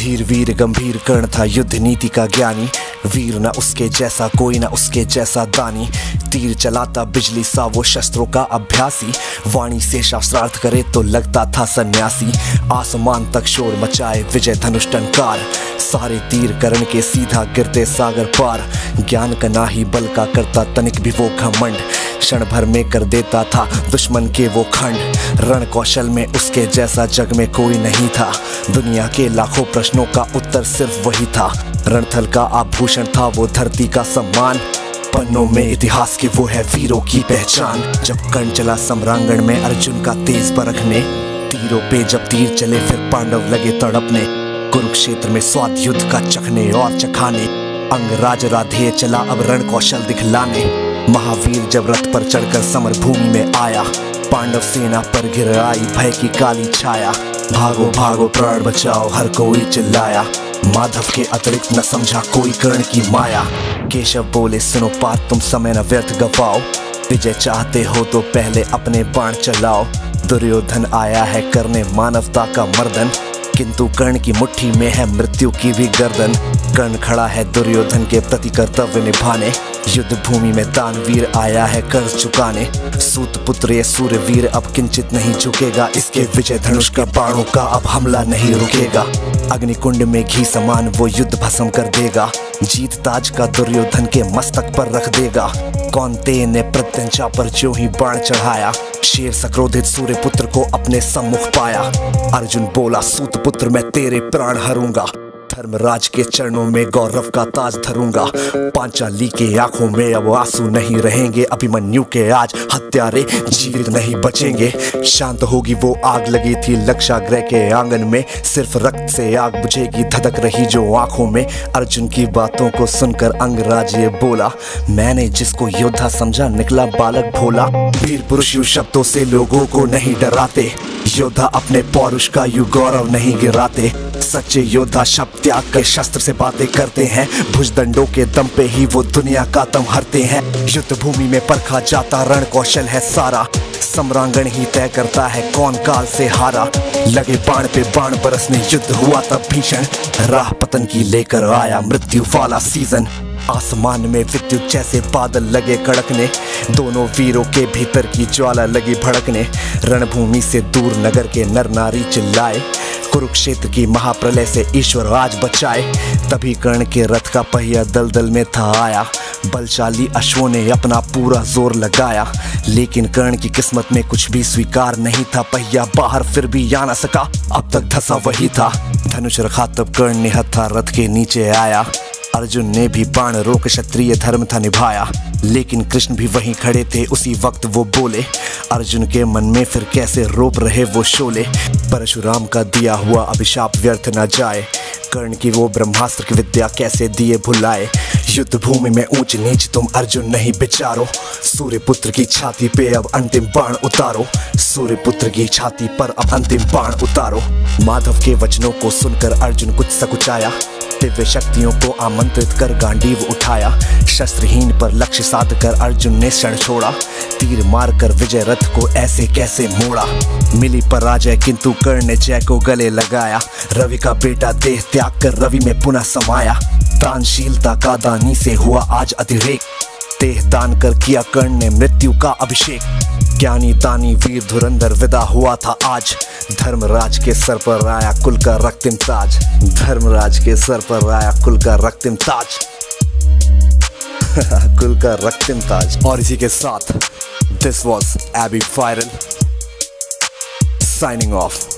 धीर वीर गंभीर कर्ण था युद्ध नीति का ज्ञानी, वीर न उसके जैसा कोई न उसके जैसा दानी। तीर चलाता बिजली सा वो शस्त्रों का अभ्यासी, वाणी से शास्त्रार्थ करे तो लगता था सन्यासी। आसमान तक शोर मचाए विजय धनुष टंकार, सारे तीर कर्ण के सीधा गिरते सागर पार। ज्ञान का ना ही बल का करता तनिक भी वो घमंड, क्षण भर में कर देता था दुश्मन के वो खंड। रण कौशल में उसके जैसा जग में कोई नहीं था, दुनिया के लाखों प्रश्नों का उत्तर सिर्फ वही था। रणथल का आभूषण था वो धरती का सम्मान, पन्नों में इतिहास की वो है वीरों की पहचान। जब कर्ण चला सम्रांगण में अर्जुन का तेज परखने, तीरों पे जब तीर चले फिर पांडव लगे तड़पने। कुरुक्षेत्र में स्वाद युद्ध का चखने और चखाने, अंगराज राधेय चला अब रण कौशल दिखलाने। महावीर जब रथ पर चढ़कर समर भूमि में आया, पांडव सेना पर घिर आई भय की काली छाया। भागो भागो प्राण बचाओ हर कोई चिल्लाया, माधव के अतिरिक्त न समझा कोई कर्ण की माया। केशव बोले सुनो बात तुम समय न व्यर्थ गवाओ, विजय चाहते हो तो पहले अपने बाण चलाओ। दुर्योधन आया है करने मानवता का मर्दन, किंतु कर्ण की मुट्ठी में है मृत्यु की भी गर्दन। कर्ण खड़ा है दुर्योधन के प्रति कर्तव्य निभाने, युद्ध भूमि में दानवीर आया है कर्ज चुकाने। सूत पुत्र ये सूर्यवीर अब किंचित नहीं झुकेगा, इसके विजय धनुष का बाणों का अब हमला नहीं रुकेगा। अग्निकुंड में घी समान वो युद्ध भस्म कर देगा, जीत ताज का दुर्योधन के मस्तक पर रख देगा। कौन्तेय ने प्रत्यंचा पर जो ही बाण चढ़ाया, शेर सक्रोधित सूर्यपुत्र को अपने सम्मुख पाया। अर्जुन बोला सूत पुत्र मैं तेरे प्राण हरूंगा, धर्मराज के चरणों में गौरव का ताज धरूंगा। पांचाली के आंखों में अब आंसू नहीं रहेंगे, अभिमन्यु के आज हत्यारे जीवित नहीं बचेंगे। शांत होगी वो आग लगी थी लक्षागृह के आंगन में, सिर्फ रक्त से आग बुझेगी धधक रही जो आंखों में। अर्जुन की बातों को सुनकर अंगराज ये बोला, मैंने जिसको योद्धा समझा निकला बालक भोला। वीर पुरुष यूं शब्दों से लोगों को नहीं डराते, योद्धा अपने पौरुष का यूं गौरव नहीं गिराते। सच्चे योद्धा शब्द त्याग कर शस्त्र से बातें करते हैं, भुजदंडों के दम पे ही वो दुनिया का दम हरते हैं। युद्ध भूमि में परखा जाता रण कौशल है सारा, सम्रांगण ही तय करता है कौन काल से हारा। लगे बाण पे बाण बरसने युद्ध हुआ तब भीषण, राह पतन की लेकर आया मृत्यु वाला सीजन। आसमान में विद्युत जैसे बादल लगे कड़कने, दोनों वीरों के भीतर की ज्वाला लगी भड़कने। रणभूमि से दूर नगर के नर नारी चिल्लाए, कुरुक्षेत्र की महाप्रलय से ईश्वर आज बचाए। तभी कर्ण के रथ का पहिया दलदल में था आया, बलशाली अश्वों ने अपना पूरा जोर लगाया। लेकिन कर्ण की किस्मत में कुछ भी स्वीकार नहीं था, पहिया बाहर फिर भी आ न सका, अब तक धंसा वही था। धनुष रखा तब कर्ण ने हथा रथ के नीचे आया, अर्जुन ने भी बाण रोक क्षत्रिय धर्म था निभाया। लेकिन कृष्ण भी वहीं खड़े थे उसी वक्त वो बोले, अर्जुन के मन में फिर कैसे रोप रहे वो शोले। परशुराम का दिया हुआ अभिशाप व्यर्थ न जाए, कर्ण की वो ब्रह्मास्त्र की विद्या कैसे दिए भुलाए। युद्ध भूमि में ऊंच नीच तुम अर्जुन नहीं विचारो, सूर्यपुत्र की छाती पे अब अंतिम बाण उतारो। सूर्यपुत्र की छाती पर अब अंतिम बाण उतारो। माधव के वचनों को सुनकर अर्जुन कुछ सकुचाया, दिव्य शक्तियों को आमंत्रित कर गांडीव उठाया। शस्त्रहीन पर लक्ष्य साध कर अर्जुन ने क्षण छोड़ा, तीर मारकर विजय रथ को ऐसे कैसे मोड़ा। मिली पराजय किंतु कर्ण ने जय को गले लगाया, रवि का बेटा देह त्याग कर रवि में पुनः समाया। दानशीलता का दानी से हुआ आज अतिरेक, देह दान कर किया कर्ण ने मृत्यु का अभिषेक। ज्ञानी दानी वीर धुरंधर विदा हुआ था आज, धर्मराज के सर पर आया कुल का रक्तिम ताज। धर्मराज के सर पर आया कुल का रक्तिम ताज कुल का रक्तिम ताज। और इसी के साथ this was AB viral signing of.